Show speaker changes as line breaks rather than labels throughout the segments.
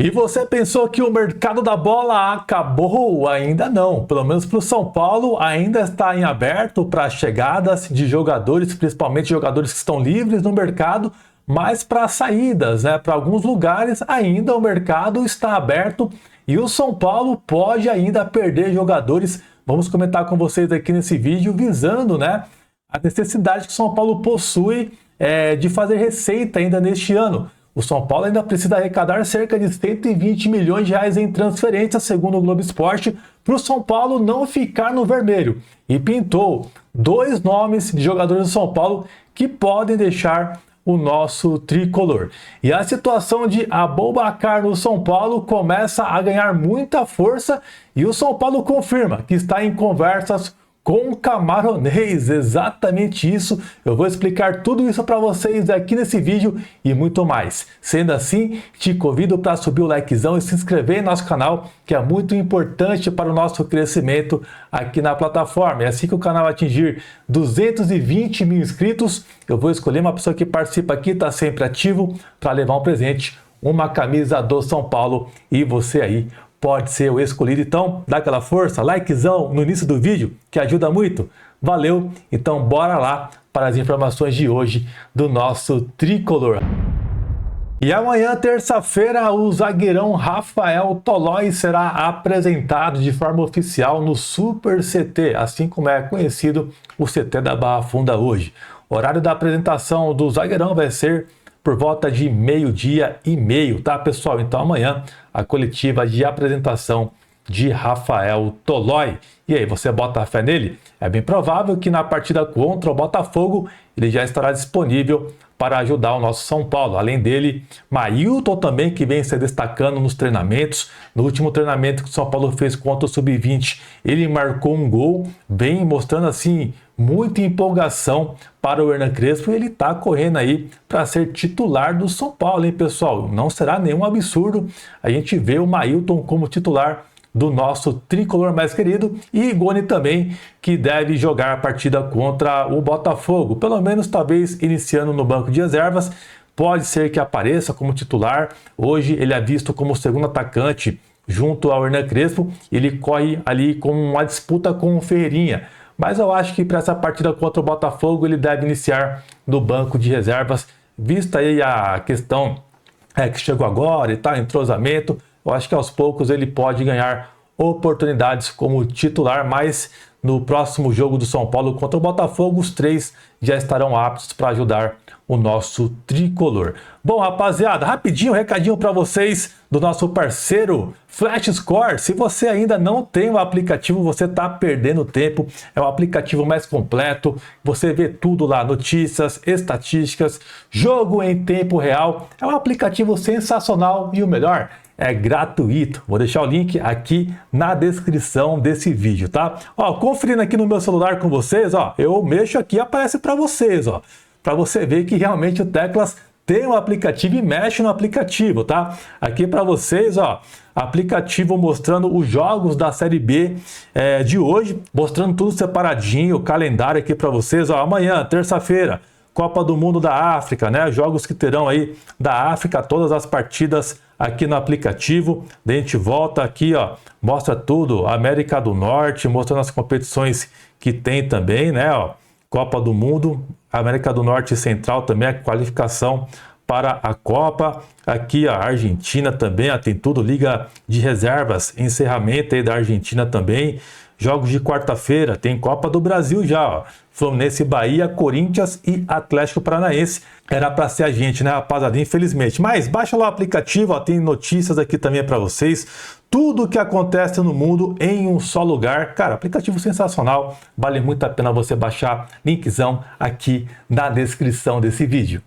E você pensou que o mercado da bola acabou? Ainda não. Pelo menos para o São Paulo ainda está em aberto para chegadas de jogadores, principalmente jogadores que estão livres no mercado, mas para saídas, para alguns lugares ainda o mercado está aberto e o São Paulo pode ainda perder jogadores. Vamos comentar com vocês aqui nesse vídeo visando, a necessidade que o São Paulo possui de fazer receita ainda neste ano. O São Paulo ainda precisa arrecadar cerca de 120 milhões de reais em transferências, segundo o Globo Esporte, para o São Paulo não ficar no vermelho. E pintou 2 nomes de jogadores do São Paulo que podem deixar o nosso tricolor. E a situação de Aboubakar no São Paulo começa a ganhar muita força e o São Paulo confirma que está em conversas com o camaronês, exatamente isso. Eu vou explicar tudo isso para vocês aqui nesse vídeo e muito mais. Sendo assim, te convido para subir o likezão e se inscrever em nosso canal, que é muito importante para o nosso crescimento aqui na plataforma. E assim que o canal atingir 220 mil inscritos, eu vou escolher uma pessoa que participa aqui, está sempre ativo, para levar um presente, uma camisa do São Paulo, e você aí pode ser o escolhido. Então, dá aquela força, likezão no início do vídeo, que ajuda muito. Valeu! Então, bora lá para as informações de hoje do nosso tricolor. E amanhã, terça-feira, o zagueirão Rafael Tolói será apresentado de forma oficial no Super CT, assim como é conhecido o CT da Barra Funda hoje. O horário da apresentação do zagueirão vai ser por volta de 12h30, tá, pessoal? Então amanhã a coletiva de apresentação de Rafael Tolói. E aí, você bota fé nele? É bem provável que na partida contra o Botafogo ele já estará disponível para ajudar o nosso São Paulo. Além dele, Mailton também, que vem se destacando nos treinamentos. No último treinamento que o São Paulo fez contra o Sub-20, ele marcou um gol, bem mostrando assim muita empolgação para o Hernan Crespo, e ele está correndo aí para ser titular do São Paulo, hein, pessoal? Não será nenhum absurdo a gente ver o Mailton como titular do nosso tricolor mais querido, e Rigoni também, que deve jogar a partida contra o Botafogo, pelo menos talvez iniciando no banco de reservas. Pode ser que apareça como titular. Hoje ele é visto como segundo atacante junto ao Hernan Crespo, ele corre ali com uma disputa com o Ferreirinha. Mas eu acho que para essa partida contra o Botafogo ele deve iniciar no banco de reservas, vista aí a questão que chegou agora e tal, entrosamento. Eu acho que aos poucos ele pode ganhar oportunidades como titular, mas no próximo jogo do São Paulo contra o Botafogo, os 3 já estarão aptos para ajudar o nosso tricolor. Bom, rapaziada, rapidinho, recadinho para vocês do nosso parceiro Flash Score. Se você ainda não tem o aplicativo, você está perdendo tempo. É o aplicativo mais completo. Você vê tudo lá, notícias, estatísticas, jogo em tempo real. É um aplicativo sensacional e o melhor, é gratuito. Vou deixar o link aqui na descrição desse vídeo, tá? Ó, conferindo aqui no meu celular com vocês, ó, eu mexo aqui e aparece para vocês, ó, para você ver que realmente o Teclas tem um aplicativo e mexe no aplicativo, tá? Aqui para vocês, ó, aplicativo mostrando os jogos da Série B de hoje, mostrando tudo separadinho, o calendário aqui para vocês, ó, amanhã, terça-feira, Copa do Mundo da África, jogos que terão aí da África, todas as partidas aqui no aplicativo. Daí a gente volta aqui, ó, mostra tudo, América do Norte, mostrando as competições que tem também, ó, Copa do Mundo, América do Norte e Central também, a qualificação para a Copa. Aqui a Argentina também, ó, tem tudo, Liga de Reservas, encerramento aí da Argentina também. Jogos de quarta-feira, tem Copa do Brasil já, ó. Fluminense, Bahia, Corinthians e Atlético Paranaense. Era para ser a gente, rapaziada? Infelizmente. Mas baixa lá o aplicativo, ó, tem notícias aqui também para vocês. Tudo o que acontece no mundo em um só lugar. Cara, aplicativo sensacional. Vale muito a pena você baixar. Linkzão aqui na descrição desse vídeo.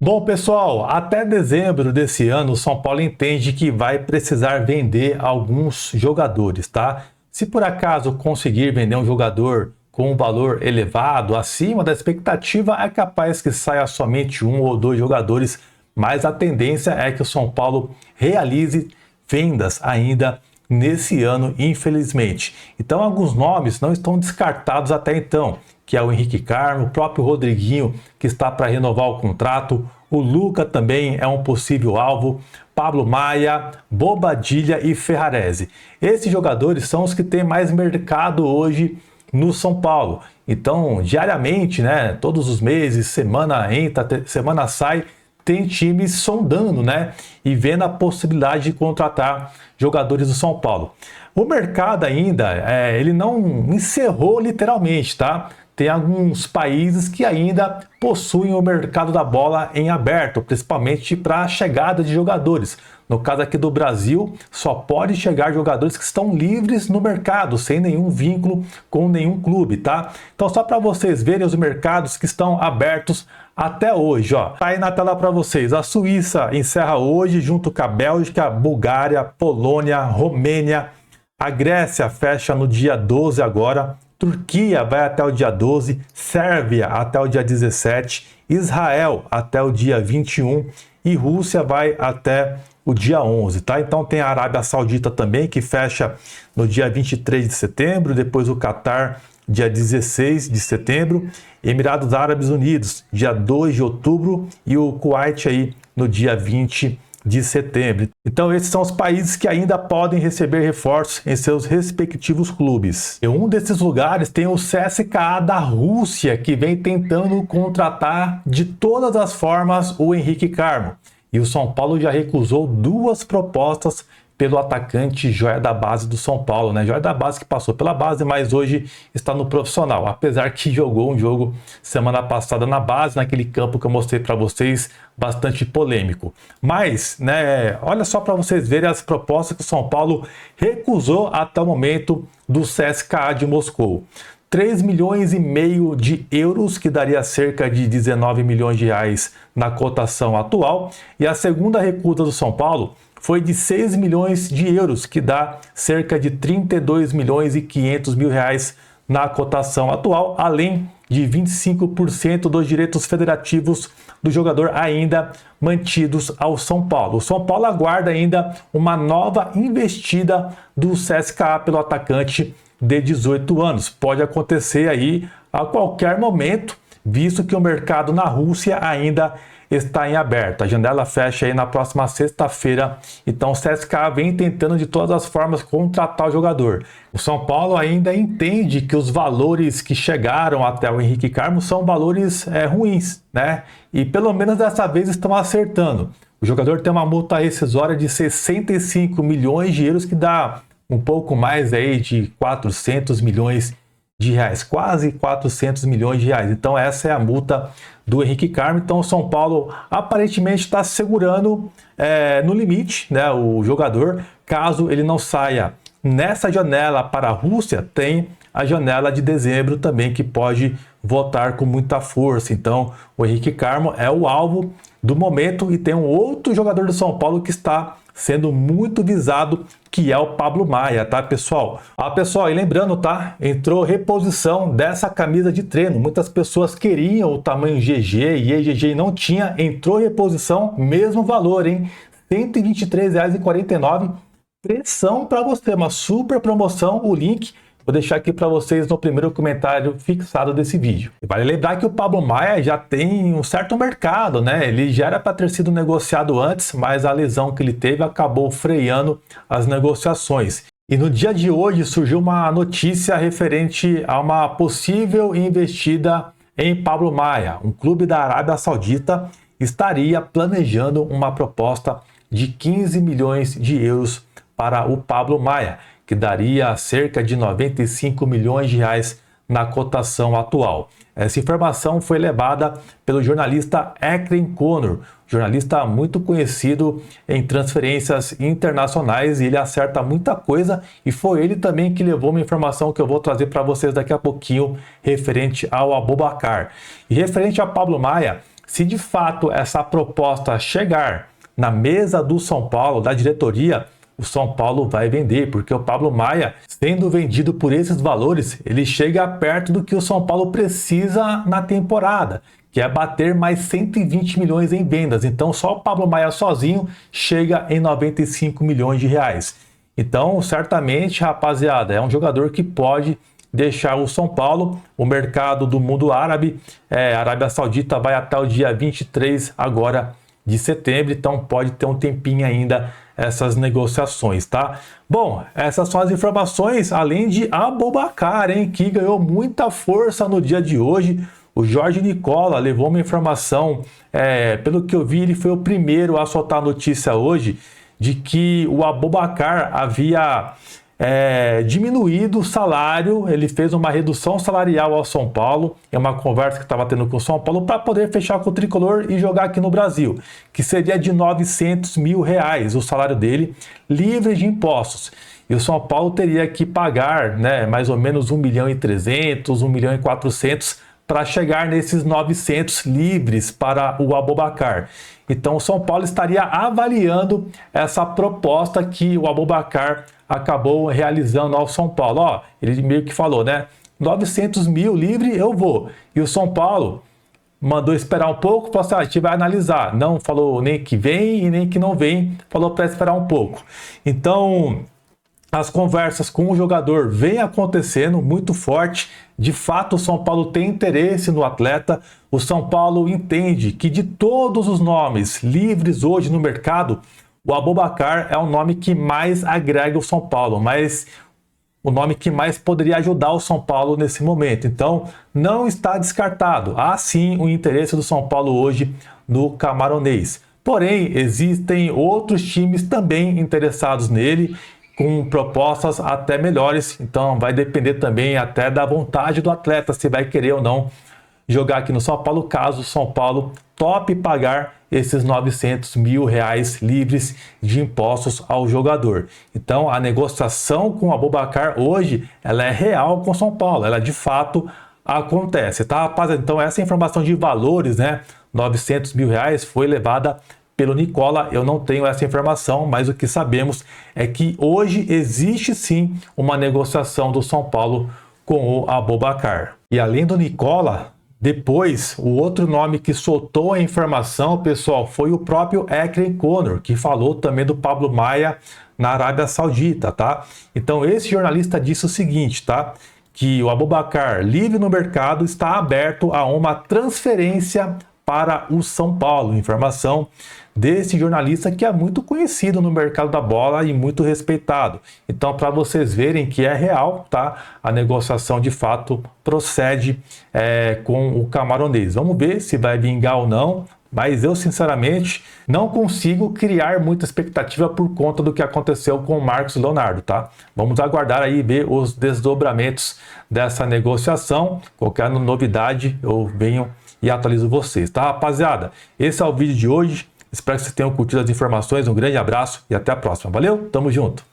Bom, pessoal, até dezembro desse ano, o São Paulo entende que vai precisar vender alguns jogadores, tá? Se por acaso conseguir vender um jogador com um valor elevado, acima da expectativa, é capaz que saia somente 1 ou 2 jogadores, mas a tendência é que o São Paulo realize vendas ainda nesse ano, infelizmente. Então, alguns nomes não estão descartados até então, que é o Henrique Carmo, o próprio Rodriguinho, que está para renovar o contrato, O Luca também é um possível alvo. Pablo Maia, Bobadilla e Ferrarese. Esses jogadores são os que têm mais mercado hoje no São Paulo. Então, diariamente, né, todos os meses, semana entra, semana sai, tem times sondando, né, e vendo a possibilidade de contratar jogadores do São Paulo. O mercado ainda, ele não encerrou literalmente, tá? Tem alguns países que ainda possuem o mercado da bola em aberto, principalmente para a chegada de jogadores. No caso aqui do Brasil, só pode chegar jogadores que estão livres no mercado, sem nenhum vínculo com nenhum clube, tá? Então, só para vocês verem os mercados que estão abertos até hoje, ó. Tá aí na tela para vocês. A Suíça encerra hoje, junto com a Bélgica, Bulgária, Polônia, Romênia. A Grécia fecha no dia 12 agora. Turquia vai até o dia 12, Sérvia até o dia 17, Israel até o dia 21 e Rússia vai até o dia 11, tá? Então tem a Arábia Saudita também, que fecha no dia 23 de setembro, depois o Catar, dia 16 de setembro, Emirados Árabes Unidos, dia 2 de outubro e o Kuwait aí no dia 20 de setembro. Então esses são os países que ainda podem receber reforços em seus respectivos clubes. E um desses lugares tem o CSKA da Rússia, que vem tentando contratar de todas as formas o Henrique Carmo. E o São Paulo já recusou 2 propostas pelo atacante joia da base do São Paulo, né? Joia da base que passou pela base, mas hoje está no profissional, apesar que jogou um jogo semana passada na base, naquele campo que eu mostrei para vocês, bastante polêmico. Mas, né, olha só para vocês verem as propostas que o São Paulo recusou até o momento do CSKA de Moscou. 3,5 milhões de euros, que daria cerca de 19 milhões de reais na cotação atual, e a segunda recusa do São Paulo foi de 6 milhões de euros, que dá cerca de 32 milhões e 500 mil reais na cotação atual, além de 25% dos direitos federativos do jogador ainda mantidos ao São Paulo. O São Paulo aguarda ainda uma nova investida do CSKA pelo atacante de 18 anos. Pode acontecer aí a qualquer momento, visto que o mercado na Rússia ainda está em aberto. A janela fecha aí na próxima sexta-feira, então o CSKA vem tentando de todas as formas contratar o jogador. O São Paulo ainda entende que os valores que chegaram até o Henrique Carmo são valores ruins, né? E pelo menos dessa vez estão acertando. O jogador tem uma multa rescisória de 65 milhões de euros, que dá um pouco mais aí de 400 milhões de reais, quase 400 milhões de reais. Então essa é a multa do Henrique Carmo. Então o São Paulo aparentemente está segurando no limite, né, o jogador. Caso ele não saia nessa janela para a Rússia, tem a janela de dezembro também, que pode voltar com muita força. Então o Henrique Carmo é o alvo do momento, e tem um outro jogador do São Paulo que está sendo muito visado, que é o Pablo Maia, tá, pessoal? Pessoal, e lembrando, tá? Entrou reposição dessa camisa de treino. Muitas pessoas queriam o tamanho GG e EGG não tinha. Entrou reposição, mesmo valor, hein? R$ 123,49. Pressão para você, uma super promoção. O link vou deixar aqui para vocês no primeiro comentário fixado desse vídeo. E vale lembrar que o Pablo Maia já tem um certo mercado, né? Ele já era para ter sido negociado antes, mas a lesão que ele teve acabou freando as negociações. E no dia de hoje surgiu uma notícia referente a uma possível investida em Pablo Maia. Um clube da Arábia Saudita estaria planejando uma proposta de 15 milhões de euros para o Pablo Maia, que daria cerca de 95 milhões de reais na cotação atual. Essa informação foi levada pelo jornalista Ekrem Conor, jornalista muito conhecido em transferências internacionais, e ele acerta muita coisa, e foi ele também que levou uma informação que eu vou trazer para vocês daqui a pouquinho, referente ao Aboubakar. E referente a Pablo Maia, se de fato essa proposta chegar na mesa do São Paulo, da diretoria, o São Paulo vai vender, porque o Pablo Maia, sendo vendido por esses valores, ele chega perto do que o São Paulo precisa na temporada, que é bater mais 120 milhões em vendas. Então só o Pablo Maia sozinho chega em 95 milhões de reais. Então certamente, rapaziada, é um jogador que pode deixar o São Paulo. O mercado do mundo árabe, Arábia Saudita, vai até o dia 23 agora de setembro, então pode ter um tempinho ainda essas negociações, tá? Bom, essas são as informações, além de Aboubakar, hein, que ganhou muita força no dia de hoje. O Jorge Nicola levou uma informação, pelo que eu vi, ele foi o primeiro a soltar a notícia hoje de que o Aboubakar havia diminuído o salário. Ele fez uma redução salarial ao São Paulo, é uma conversa que estava tendo com o São Paulo, para poder fechar com o Tricolor e jogar aqui no Brasil, que seria de R$900 mil o salário dele, livre de impostos. E o São Paulo teria que pagar, né, mais ou menos 1.300.000, 1.400.000 para chegar nesses 900 livres para o Aboubakar. Então o São Paulo estaria avaliando essa proposta que o Aboubakar acabou realizando ao São Paulo. Ó, ele meio que falou, né? 900 mil livre, eu vou. E o São Paulo mandou esperar um pouco, falou assim, a gente vai analisar. Não falou nem que vem e nem que não vem, falou para esperar um pouco. Então, as conversas com o jogador vêm acontecendo muito forte. De fato, o São Paulo tem interesse no atleta. O São Paulo entende que de todos os nomes livres hoje no mercado, o Aboubakar é o nome que mais agrega o São Paulo, mas o nome que mais poderia ajudar o São Paulo nesse momento. Então, não está descartado. Há sim o interesse do São Paulo hoje no camaronês. Porém, existem outros times também interessados nele, com propostas até melhores. Então, vai depender também até da vontade do atleta, se vai querer ou não jogar aqui no São Paulo, caso o São Paulo tope pagar esses 900 mil reais livres de impostos ao jogador. Então, a negociação com o Aboubakar hoje, ela é real com o São Paulo, ela de fato acontece, tá, rapaziada? Então, essa informação de valores, né, 900 mil reais, foi levada pelo Nicola. Eu não tenho essa informação, mas o que sabemos é que hoje existe sim uma negociação do São Paulo com o Aboubakar. E além do Nicola, depois, o outro nome que soltou a informação, pessoal, foi o próprio Ekren Conor, que falou também do Pablo Maia na Arábia Saudita, tá? Então, esse jornalista disse o seguinte, tá? Que o Aboubakar, livre no mercado, está aberto a uma transferência para o São Paulo. Informação desse jornalista que é muito conhecido no mercado da bola e muito respeitado. Então, para vocês verem que é real, tá? A negociação de fato procede com o camaronês. Vamos ver se vai vingar ou não, mas eu sinceramente não consigo criar muita expectativa por conta do que aconteceu com o Marcos Leonardo, tá? Vamos aguardar aí, ver os desdobramentos dessa negociação. Qualquer novidade eu venho e atualizo vocês, tá, rapaziada? Esse é o vídeo de hoje. Espero que vocês tenham curtido as informações. Um grande abraço e até a próxima. Valeu, tamo junto!